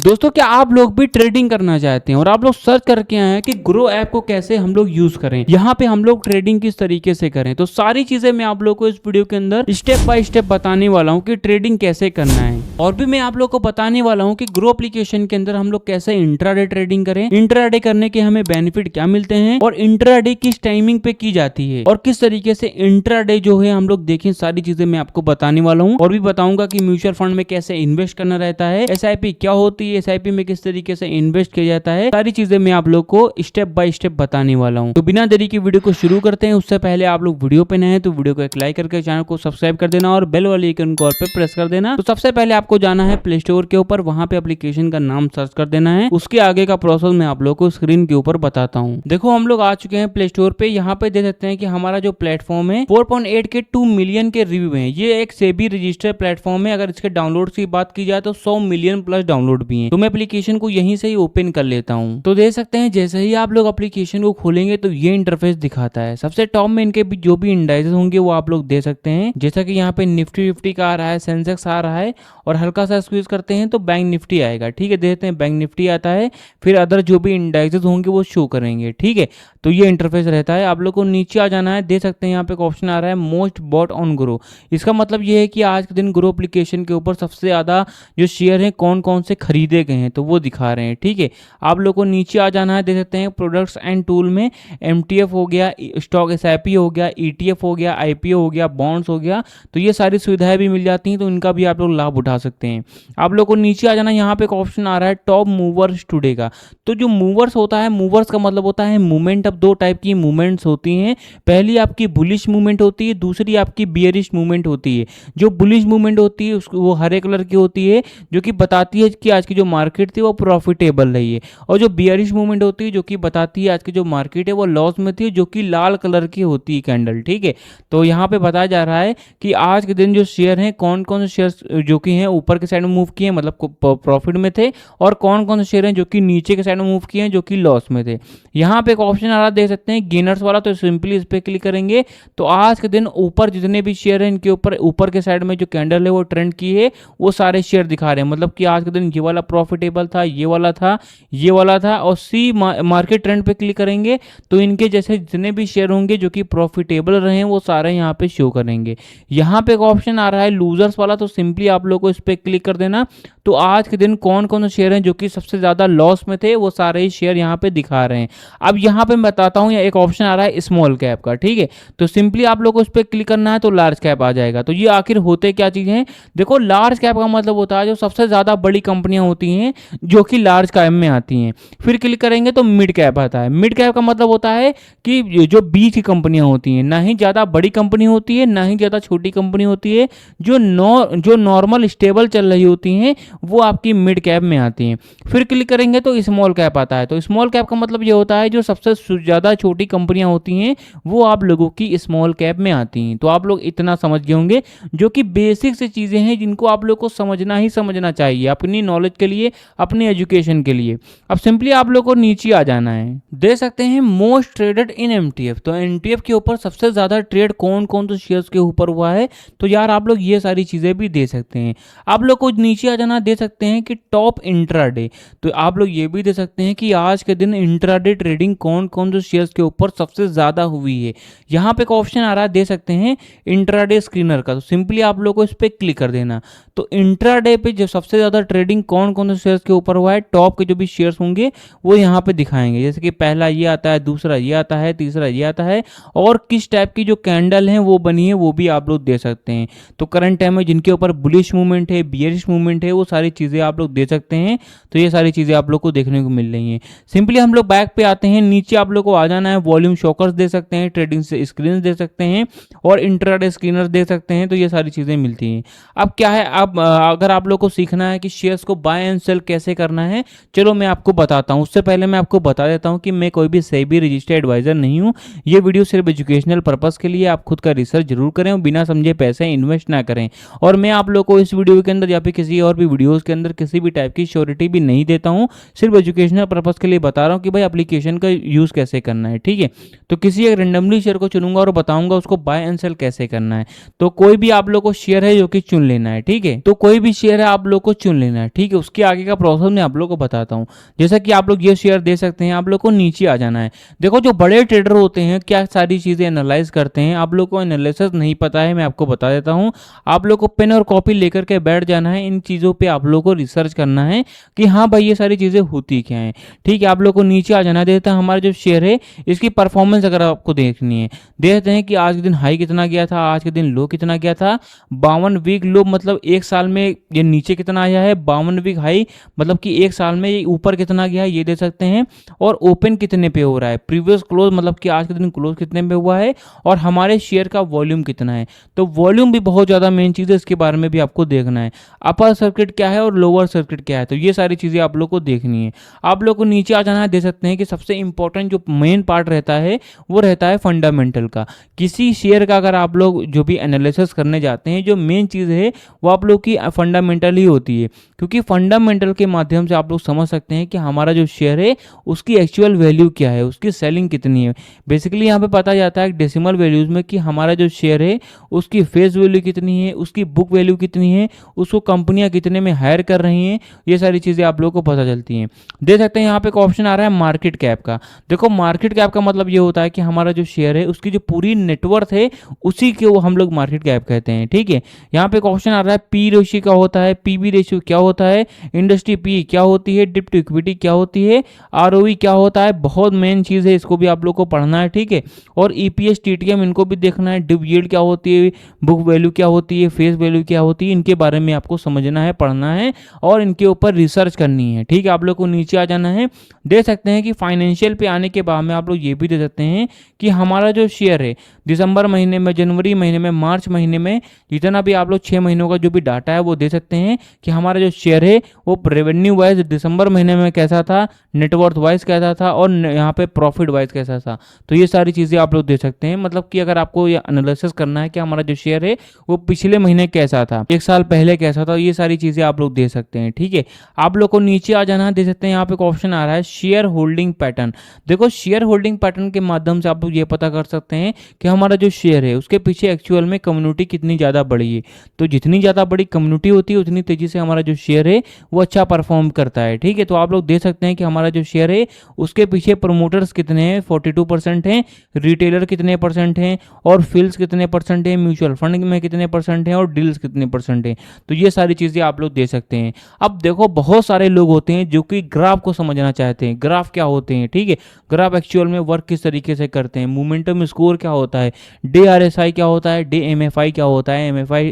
दोस्तों क्या आप लोग भी ट्रेडिंग करना चाहते हैं और आप लोग सर्च करके आए हैं कि ग्रो ऐप को कैसे हम लोग यूज करें, यहाँ पे हम लोग ट्रेडिंग किस तरीके से करें, तो सारी चीजें मैं आप लोग को इस वीडियो के अंदर स्टेप बाय स्टेप बताने वाला हूँ कि ट्रेडिंग कैसे करना है। और भी मैं आप लोग को बताने वाला हूँ कि ग्रो एप्लीकेशन के अंदर हम लोग कैसे इंट्राडे ट्रेडिंग करें, इंट्राडे करने के हमें बेनिफिट क्या मिलते हैं और इंट्राडे किस टाइमिंग पे की जाती है और किस तरीके से इंट्राडे जो है हम लोग देखें, सारी चीजें मैं आपको बताने वाला हूँ। और भी बताऊंगा कि म्यूचुअल फंड में कैसे इन्वेस्ट करना रहता है, एसआईपी क्या होती है, एसआईपी में किस तरीके से इन्वेस्ट किया जाता है, सारी चीजें मैं आप लोग को स्टेप बाय स्टेप बताने वाला हूं। तो बिना देरी के वीडियो को शुरू करते हैं। उससे पहले आप लोग वीडियो पे नए हैं तो वीडियो को एक लाइक करके चैनल को सब्सक्राइब कर देना और बेल वाले आइकन को ऑल पे प्रेस कर देना। तो सबसे पहले आपको जाना है प्ले स्टोर के ऊपर, वहां पे एप्लीकेशन का नाम सर्च कर देना है। उसके आगे का प्रोसेस मैं आप लोग को स्क्रीन के ऊपर बताता हूँ। देखो हम लोग आ चुके हैं प्ले स्टोर पे। यहाँ पे देख सकते हैं कि हमारा जो प्लेटफॉर्म है 4.8 के 2 मिलियन के रिव्यू है। ये एक सेबी रजिस्टर्ड प्लेटफॉर्म है। अगर इसके डाउनलोड की बात की जाए तो 100 मिलियन प्लस डाउनलोड भी है। तो मैं एप्लीकेशन को यहीं से ही ओपन कर लेता हूं। तो देख सकते हैं जैसे ही आप लोग एप्लीकेशन को खोलेंगे तो ये इंटरफेस दिखाता है। सबसे टॉप में इनके भी जो भी इंडाइसेस होंगे वो आप लोग देख सकते हैं। जैसा कि यहाँ पे निफ्टी 50 का आ रहा है, सेंसेक्स आ रहा है और हल्का सा स्क्वीज करते हैं तो बैंक निफ्टी आएगा। ठीक है, देखते हैं बैंक निफ्टी आता है, फिर अदर जो भी इंडाइसेस होंगे वो शो करेंगे। ठीक है, तो ये इंटरफेस रहता है। आप लोग को नीचे आ जाना है। देख सकते हैं यहाँ पे एक ऑप्शन आ रहा है मोस्ट बॉट ऑन ग्रो। इसका मतलब ये है कि आज के दिन ग्रो एप्लीकेशन के ऊपर सबसे ज्यादा जो शेयर है कौन कौन से खरीदे गए हैं तो वो दिखा रहे हैं। ठीक है, आप लोग को नीचे आ जाना है। देख सकते हैं प्रोडक्ट्स एंड टूल में एमटीएफ हो गया, स्टॉक एसआईपी हो गया, ईटीएफ हो गया, आईपीओ हो गया, बॉन्ड्स हो गया, तो ये सारी सुविधाएं भी मिल जाती हैं। तो इनका भी आप लोग लाभ उठा सकते हैं। आप लोग को नीचे आ जाना, यहाँ पे एक ऑप्शन आ रहा है टॉप मूवर्स टुडे का। तो जो मूवर्स होता है, मूवर्स का मतलब होता है मूवमेंट। अब दो टाइप की मूवमेंट्स होती हैं। पहली आपकी बुलिश मूवमेंट होती है, दूसरी आपकी बियरिश मूवमेंट होती है। जो बुलिश मूवमेंट होती है वो हरे कलर की होती है, जो कि बताती है कि आज की जो मार्केट थी वो प्रॉफिटेबल रही है। और जो बियरिश मूवमेंट होती है जो कि बताती है आज की जो मार्केट है वो लॉस में थी, जो कि लाल कलर की होती है कैंडल। ठीक है, तो यहाँ पे बताया जा रहा है कि आज के दिन जो शेयर हैं, कौन कौन से शेयर जो कि हैं ऊपर के साइड में मूव किए मतलब प्रॉफिट में थे, और कौन कौन से शेयर हैं जो कि नीचे के साइड में मूव किए हैं जो कि लॉस में थे। यहाँ पे एक ऑप्शन आ रहा है, देख सकते हैं गेनर्स वाला। तो सिंपली इस पे क्लिक करेंगे तो आज के दिन ऊपर जितने भी शेयर हैं इनके ऊपर के साइड में जो कैंडल है वो ट्रेंड की है, वो सारे शेयर दिखा रहे हैं। मतलब कि आज के दिन ये वाला प्रॉफिटेबल था, ये वाला था, ये वाला था। और सी मार्केट ट्रेंड पे क्लिक करेंगे तो इनके जैसे जितने भी शेयर होंगे जो कि प्रॉफिटेबल रहे हैं वो सारे यहाँ पे शो करेंगे। यहाँ पे एक ऑप्शन आ रहा है लूजर्स वाला। तो सिंपली आप लोग को इस पे क्लिक कर देना। तो आज के दिन कौन कौन से शेयर हैं जो कि सबसे ज्यादा लॉस में थे वो सारे ही शेयर यहाँ पे दिखा रहे हैं। अब यहाँ पे मैं बताता हूँ, एक ऑप्शन आ रहा है स्मॉल कैप का। ठीक है, तो सिंपली आप लोग को इस पे क्लिक करना है तो लार्ज कैप आ जाएगा। तो ये आखिर होते क्या चीजें हैं? देखो, लार्ज कैप का मतलब होता है जो सबसे ज्यादा बड़ी कंपनियां होती हैं जो कि लार्ज कैप में आती हैं। फिर क्लिक करेंगे तो मिड कैप आता है। मिड कैप का मतलब होता है कि जो बीच की कंपनियां होती हैं, ना ही ज्यादा बड़ी कंपनी होती है ना ही ज्यादा छोटी कंपनी होती है, जो नॉर्मल स्टेबल चल रही होती हैं वो आपकी मिड कैप में आती हैं। फिर क्लिक करेंगे तो स्मॉल कैप आता है। तो स्मॉल कैप का मतलब ये होता है जो सबसे ज्यादा छोटी कंपनियां होती हैं वो आप लोगों की स्मॉल कैप में आती हैं। तो आप लोग इतना समझ गए होंगे, जो कि बेसिक से चीजें हैं जिनको आप लोग को समझना ही समझना चाहिए अपनी नॉलेज के लिए, अपनी एजुकेशन के लिए। अब सिंपली आप लोग को नीचे आ जाना है। देख सकते हैं मोस्ट ट्रेडेड इन एमटीएफ। तो एमटीएफ के ऊपर सबसे ज्यादा ट्रेड कौन कौन से शेयर्स के ऊपर हुआ है, तो यार आप लोग ये सारी चीजें भी दे सकते हैं। आप लोग को नीचे आ जाना, दे सकते हैं कि टॉप इंट्राडे। तो आप लोग ये भी दे सकते हैं कि आज के दिन इंट्राडे ट्रेडिंग कौन कौन से शेयर्स के ऊपर सबसे ज्यादा हुई है। यहाँ पे एक ऑप्शन आ रहा है, दे सकते हैं इंट्राडे स्क्रीनर का। तो सिंपली आप लोग को इस पे क्लिक कर देना। तो इंट्राडे पे जो सबसे ज्यादा ट्रेडिंग कौन कौन से शेयर्स के ऊपर हुआ है, टॉप के जो भी शेयर्स होंगे वो यहाँ पे दिखाएंगे। जैसे कि पहला ये आता है, दूसरा ये आता है, तीसरा ये आता है, और किस टाइप की जो कैंडल है वो बनी है वो भी आप लोग दे सकते हैं। तो करंट टाइम में जिनके ऊपर बुलिश मूवमेंट है, बियरिश मूवमेंट है, वो सारी चीजें आप लोग दे सकते हैं। तो ये सारी चीजें आप लोग को देखने को मिल रही हैं। सिंपली हम लोग बैक पे आते हैं। नीचे आप लोग को आ जाना है, वॉल्यूम शॉकर्स दे सकते हैं, ट्रेडिंग से स्क्रीन दे सकते हैं और इंट्राडे स्क्रीनर दे सकते हैं। तो ये सारी चीजें मिलती हैं। अब क्या है, अब अगर आप लोग को सीखना है कि शेयर्स को बाय एंड सेल कैसे करना है, चलो मैं आपको बताता हूं। उससे पहले मैं आपको बता देता हूं कि मैं कोई भी सेबी रजिस्टर्ड एडवाइजर नहीं हूं। ये वीडियो सिर्फ एजुकेशनल पर्पस के लिए। आप खुद का रिसर्च जरूर करें और बिना समझे पैसे इन्वेस्ट ना करें। और मैं आप लोग को इस वीडियो के अंदर या फिर किसी और भी वीडियोस के अंदर किसी भी टाइप की श्योरिटी भी नहीं देता हूं। सिर्फ एजुकेशनल पर्पस के लिए बता रहा हूं कि भाई एप्लीकेशन का यूज कैसे करना है। ठीक है, तो किसी एक रेंडमली शेयर को चुनूंगा और बताऊंगा उसको बाय एंड सेल कैसे करना है। तो कोई भी आप लोग को शेयर है जो कि चुन लेना है। ठीक है, तो कोई भी शेयर है आप लोग को चुन लेना है। ठीक है, उसके आगे का प्रोसेस मैं आप लोग को बताता हूँ। जैसा कि आप लोग ये शेयर दे सकते हैं, आप लोग को नीचे आ जाना है। देखो जो बड़े ट्रेडर होते हैं क्या सारी चीज़ें एनालाइज करते हैं, आप लोग को एनालिसिस नहीं पता है, मैं आपको बता देता हूँ। आप लोग को पेन और कॉपी लेकर के बैठ जाना है, इन चीज़ों पे आप लोग को रिसर्च करना है कि हाँ भाई ये सारी चीज़ें होती क्या हैं। ठीक है, आप लोग को नीचे आ जाना देता है। हमारा जो शेयर है इसकी परफॉर्मेंस अगर आपको देखनी है, देखते हैं कि आज के दिन हाई कितना गया था, आज के दिन लो कितना गया था। 52 वीक लो मतलब एक साल में ये नीचे कितना आया है, 52 वीक हाई मतलब कि एक साल में ये ऊपर कितना गया है ये दे सकते हैं। और ओपन कितने पे हो रहा है, प्रीवियस क्लोज मतलब कि आज के दिन क्लोज कितने पे हुआ है, और हमारे शेयर का वॉल्यूम कितना है। तो वॉल्यूम भी बहुत ज़्यादा मेन चीज़ है, इसके बारे में भी आपको देखना है। अपर सर्किट क्या है और लोअर सर्किट क्या है, तो ये सारी चीज़ें आप लोग को देखनी है। आप लोग को नीचे आ जाना है, दे सकते हैं कि सबसे इंपॉर्टेंट जो मेन पार्ट रहता है वो रहता है फंडामेंटल का। किसी शेयर का अगर आप लोग जो भी एनालिसिस करने जाते हैं, जो मेन चीज़ है वो आप लोग की फंडामेंटल ही होती है, क्योंकि फंडामेंटल के माध्यम से आप लोग समझ सकते हैं कि हमारा जो शेयर है उसकी एक्चुअल वैल्यू क्या है, उसकी सेलिंग कितनी है। बेसिकली यहाँ पे पता जाता है डेसिमल वैल्यूज में कि हमारा जो शेयर है उसकी फेस वैल्यू कितनी है, उसकी बुक वैल्यू कितनी है, उसको कंपनियां कितने में हायर कर रही हैं, ये सारी चीज़ें आप लोग को पता चलती हैं। देख सकते हैं यहाँ पे एक ऑप्शन आ रहा है मार्केट कैप का। देखो मार्केट कैप का मतलब ये होता है कि हमारा जो शेयर है उसकी जो पूरी नेटवर्थ है उसी के वो हम लोग मार्केट कैप कहते हैं। ठीक है, यहाँ पे एक ऑप्शन आ रहा है पी रेशियो क्या होता है, पीबी रेशियो क्या होता है, इंडस्ट्री पी क्या होती है, डिप्ट इक्विटी क्या होती है, आरओई क्या होता है। बहुत मेन चीज़ है, इसको भी आप लोग को पढ़ना है। ठीक है, और ईपीएस टीटीएम इनको भी देखना है, डिव यील्ड क्या होती है, बुक वैल्यू क्या होती है, फेस वैल्यू क्या होती है, इनके बारे में आपको समझना है, पढ़ना है और इनके ऊपर रिसर्च करनी है। ठीक है, आप लोग को नीचे आ जाना है। दे सकते हैं कि फाइनेंशियल पे आने के बाद में आप लोग ये भी दे सकते हैं कि हमारा जो शेयर है दिसंबर महीने में, जनवरी महीने में, मार्च महीने में, जितना भी आप लोग 6 महीनों का जो भी डाटा है वो दे सकते हैं कि हमारा जो शेयर है वो रेवेन्यू वाइज दिसंबर महीने में कैसा था, नेटवर्थ वाइज कैसा था और यहाँ पे प्रॉफिट वाइज कैसा था। तो ये सारी चीज़ें आप लोग दे सकते हैं। मतलब कि अगर आपको ये एनालिसिस करना है कि हमारा जो शेयर है वो पिछले महीने कैसा था, एक साल पहले कैसा था, ये सारी चीज़ें आप लोग दे सकते हैं। ठीक है, आप लोग को नीचे आ जाना दे सकते हैं। यहाँ पे एक ऑप्शन आ रहा है शेयर होल्डिंग पैटर्न। देखो शेयर होल्डिंग पैटर्न के माध्यम से आप लोग ये पता कर सकते हैं कि हमारा जो शेयर है उसके पीछे एक्चुअल में कम्युनिटी कितनी ज़्यादा बड़ी है। तो जितनी ज़्यादा बड़ी कम्युनिटी होती है उतनी तेज़ी से हमारा जो शेयर है वो अच्छा परफॉर्म करता है। ठीक है, तो आप लोग दे सकते हैं कि हमारा जो शेयर है उसके पीछे प्रमोटर्स कितने हैं, 42% हैं, रिटेलर कितने परसेंट हैं, और फील्ड्स कितने परसेंट हैं, म्यूचुअल फंड में कितने परसेंट हैं, और डील्स कितने परसेंट हैं। तो ये सारी चीज़ें आप लोग दे सकते हैं। अब देखो बहुत सारे लोग होते हैं जो कि ग्राफ को समझना चाहते हैं, ग्राफ क्या होते हैं। ठीक है, ग्राफ एक्चुअल में वर्क किस तरीके से करते हैं, मोमेंटम स्कोर क्या होता है, DRSI क्या होता है, DMFI क्या होता है, MFI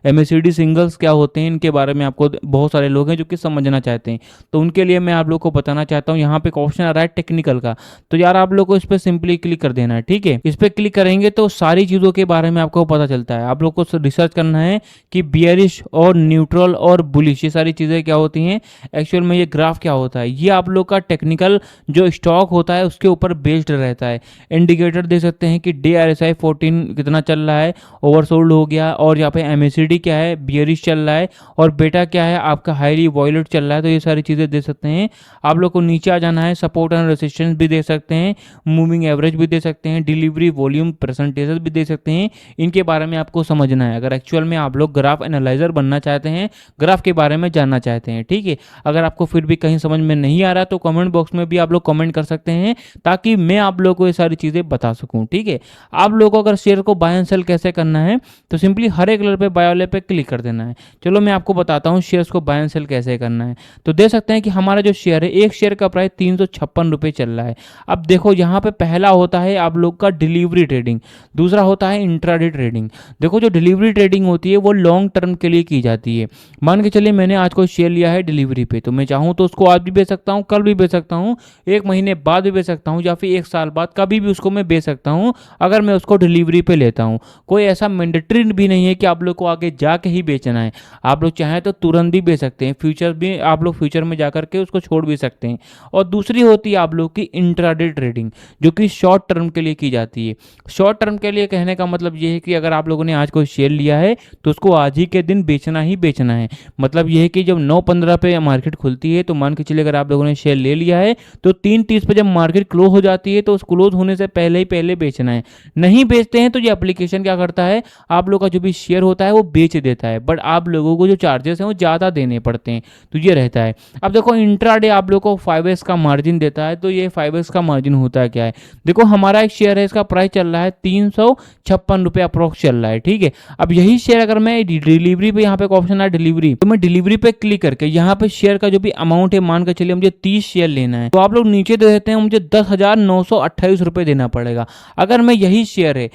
MACD सिंगल्स क्या होते हैं, इनके बारे में आपको बहुत सारे लोग हैं जो कि समझना चाहते हैं। तो उनके लिए मैं आप लोग को बताना चाहता हूँ। यहाँ पे एक ऑप्शन आ रहा है टेक्निकल का, तो यार आप लोग को इस पर सिंपली क्लिक कर देना है। ठीक है, इस पर क्लिक करेंगे तो सारी चीज़ों के बारे में आपको पता चलता है। आप लोग को रिसर्च करना है कि बियरिश और न्यूट्रल और बुलिश ये सारी चीज़ें क्या होती हैं, एक्चुअल में ये ग्राफ क्या होता है। ये आप लोग का टेक्निकल जो स्टॉक होता है उसके ऊपर बेस्ड रहता है। इंडिकेटर दे सकते हैं कि DRSI 14 कितना चल रहा है, ओवरसोल्ड हो गया, और यहाँ पे MACD क्या है, बियरिश चल रहा है, और बेटा क्या है आपका हाईली वॉयलेट चल रहा है। तो ये सारी चीज़ें दे सकते हैं। आप लोग को नीचे आ जाना है, सपोर्ट एंड रेसिस्टेंस भी दे सकते हैं, मूविंग एवरेज भी दे सकते हैं, डिलीवरी वॉल्यूम परसेंटेज भी दे सकते हैं। इनके बारे में आपको समझना है अगर एक्चुअल में आप लोग ग्राफ एनालाइजर बनना चाहते हैं, ग्राफ के बारे में जानना चाहते हैं। ठीक है, अगर आपको फिर भी कहीं समझ में नहीं आ रहा तो कमेंट बॉक्स में भी आप लोग कमेंट कर सकते हैं ताकि मैं आप लोग को ये सारी चीज़ें बता सकूं। ठीक है, आप लोगों को अगर शेयर को बाय एंड सेल कैसे करना है तो सिंपली हरे कलर पे बाय वाले पे क्लिक कर देना है। चलो मैं आपको बताता हूँ शेयर्स को बाय एंड सेल कैसे करना है। तो देख सकते हैं कि हमारा जो शेयर है, एक शेयर का प्राइस 356 रुपये चल रहा है। अब देखो यहाँ पे पहला होता है आप लोग का डिलीवरी ट्रेडिंग, दूसरा होता है इंट्राडे ट्रेडिंग। देखो जो डिलीवरी ट्रेडिंग होती है वो लॉन्ग टर्म के लिए की जाती है। मान के चलिए मैंने आज कोई शेयर लिया है डिलीवरी पे, तो मैं चाहूँ तो उसको आज भी बेच सकता हूँ, कल भी बेच सकता हूँ, 1 महीने बाद भी बेच सकता हूँ, या फिर 1 साल बाद, कभी भी उसको मैं बेच सकता हूँ अगर मैं उसको डिलीवरी पे लेता हूँ। कोई ऐसा मैंडेटरी भी नहीं है कि आप लोग को आगे जाके ही बेचना है। आप लोग चाहें तो तुरंत भी बेच सकते हैं, फ्यूचर भी आप लोग फ्यूचर में जाकर के उसको छोड़ भी सकते हैं। और दूसरी होती है आप लोग की इंट्राडे ट्रेडिंग, जो कि शॉर्ट टर्म के लिए की जाती है। शॉर्ट टर्म के लिए कहने का मतलब ये है कि अगर आप लोगों ने आज कोई शेयर लिया है तो उसको आज ही के दिन बेचना ही बेचना है। मतलब ये है कि जब 9:15 पे मार्केट खुलती है तो मान के चलिए अगर आप लोगों ने शेयर ले लिया है तो 3:30 पे जब मार्केट क्लोज हो जाती है तो उस क्लोज होने से पहले ही पहले बेचना है। नहीं बेचते हैं तो ये एप्लीकेशन क्या करता है, आप लोग का जो भी शेयर होता है वो बेच देता है, बट आप लोगों को जो चार्जेस हैं वो ज़्यादा देने पड़ते हैं। पड़ते हैं, तो ये रहता है। अब देखो इंट्राडे आप लोग को 5x का मार्जिन देता है, तो ये 5x का मार्जिन होता है क्या है, देखो हमारा एक शेयर है, इसका प्राइस चल रहा है 356 रुपये अप्रोक्स चल रहा है, ठीक है। अब यही शेयर अगर मैं डिलीवरी पे, यहाँ पे ऑप्शन है डिलीवरी, तो मैं डिलीवरी पे क्लिक करके यहाँ पे शेयर का जो भी अमाउंट है, मान कर चलिए मुझे 30 शेयर लेना है, तो आप लोग नीचे दे देते हैं मुझे 10,928 रुपये देना पड़ेगा। अगर मैं यही शेयर है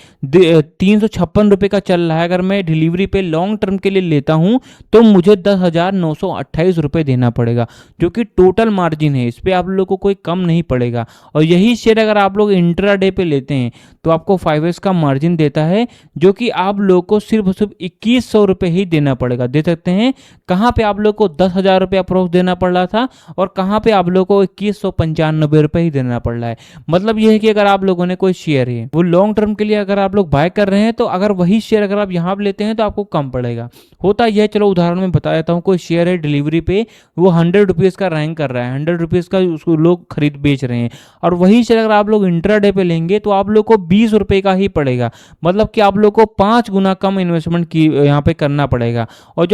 356 रुपये का चल रहा है, अगर मैं डिलीवरी पे लॉन्ग टर्म के लिए लेता हूं तो मुझे 10,928 रुपये देना पड़ेगा, जो कि टोटल मार्जिन है, इस पे आप लोग को कोई कम नहीं पड़ेगा। और यही शेयर अगर आप लोग इंट्राडे पे लेते हैं तो आपको 5x का मार्जिन देता है, जो कि आप लोग को सिर्फ 2100 रुपये ही देना पड़ेगा। दे सकते हैं कहाँ पे आप लोग को 10,000 रुपये अप्रोक्स देना पड़ रहा था और कहाँ पे आप लोग को 2195 रुपये ही देना पड़ रहा है। मतलब यह है कि अगर आप लोगों ने कोई शेयर है वो लॉन्ग टर्म के लिए अगर आप लोग बाय कर रहे हैं, तो अगर वही शेयर अगर आप यहाँ पे लेते हैं तो आपको कम पड़ेगा। होता यह, चलो उदाहरण में बता देता हूँ, कोई शेयर है डिलीवरी पे वो 100 रुपीज़ का रैंक कर रहा है, 100 रुपीज़ का उसको लोग खरीद बेच रहे हैं, और वही शेयर अगर आप लोग इंट्राडे पे लेंगे तो आप लोग को 20 रुपये का ही पड़ेगा। मतलब कि आप लोग को 5 गुना कम इन्वेस्टमेंट की यहाँ पे करना पड़ेगा। और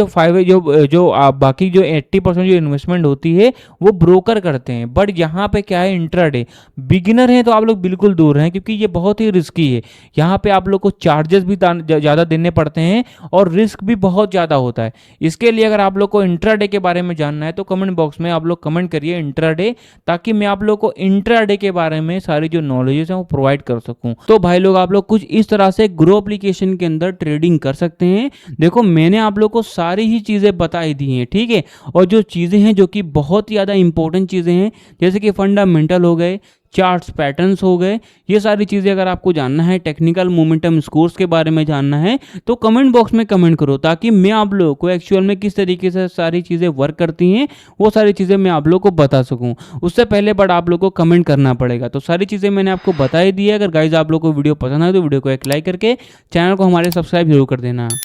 जो बाकी जो 80% जो इन्वेस्टमेंट होती है वो ब्रोकर करते हैं, बट यहाँ पे क्या है, इंट्राडे बिगिनर है तो आप लोग बिल्कुल दूर हैं, क्योंकि ये बहुत ही रिस्की है। यहाँ पे आप लोग को चार्जेस भी ज़्यादा देने पड़ते हैं और रिस्क भी बहुत ज़्यादा होता है। इसके लिए अगर आप लोग को इंट्राडे के बारे में जानना है तो कमेंट बॉक्स में आप लोग कमेंट करिए इंट्राडे, ताकि मैं आप लोग को इंट्राडे के बारे में सारी जो नॉलेजेस है वो प्रोवाइड कर सकूं। तो भाई लोग आप लोग कुछ इस तरह से ग्रो एप्लीकेशन के अंदर ट्रेडिंग कर सकते हैं। देखो मैंने आप लोग को सारी ही चीज़ें बताई दी हैं, ठीक है। और जो चीज़ें हैं जो कि बहुत ही ज़्यादा इंपॉर्टेंट चीज़ें हैं, जैसे कि फंडामेंटल हो गए, चार्ट्स पैटर्न्स हो गए, ये सारी चीज़ें अगर आपको जानना है, टेक्निकल मोमेंटम स्कोर्स के बारे में जानना है, तो कमेंट बॉक्स में कमेंट करो, ताकि मैं आप लोगों को एक्चुअल में किस तरीके से सारी चीज़ें वर्क करती हैं वो सारी चीज़ें मैं आप लोगों को बता सकूं। उससे पहले बट आप लोगों को कमेंट करना पड़ेगा। तो सारी चीज़ें मैंने आपको बता ही दी है। अगर गाइज आप लोग को वीडियो पसंद आए तो वीडियो को एक लाइक करके चैनल को हमारे सब्सक्राइब जरूर कर देना।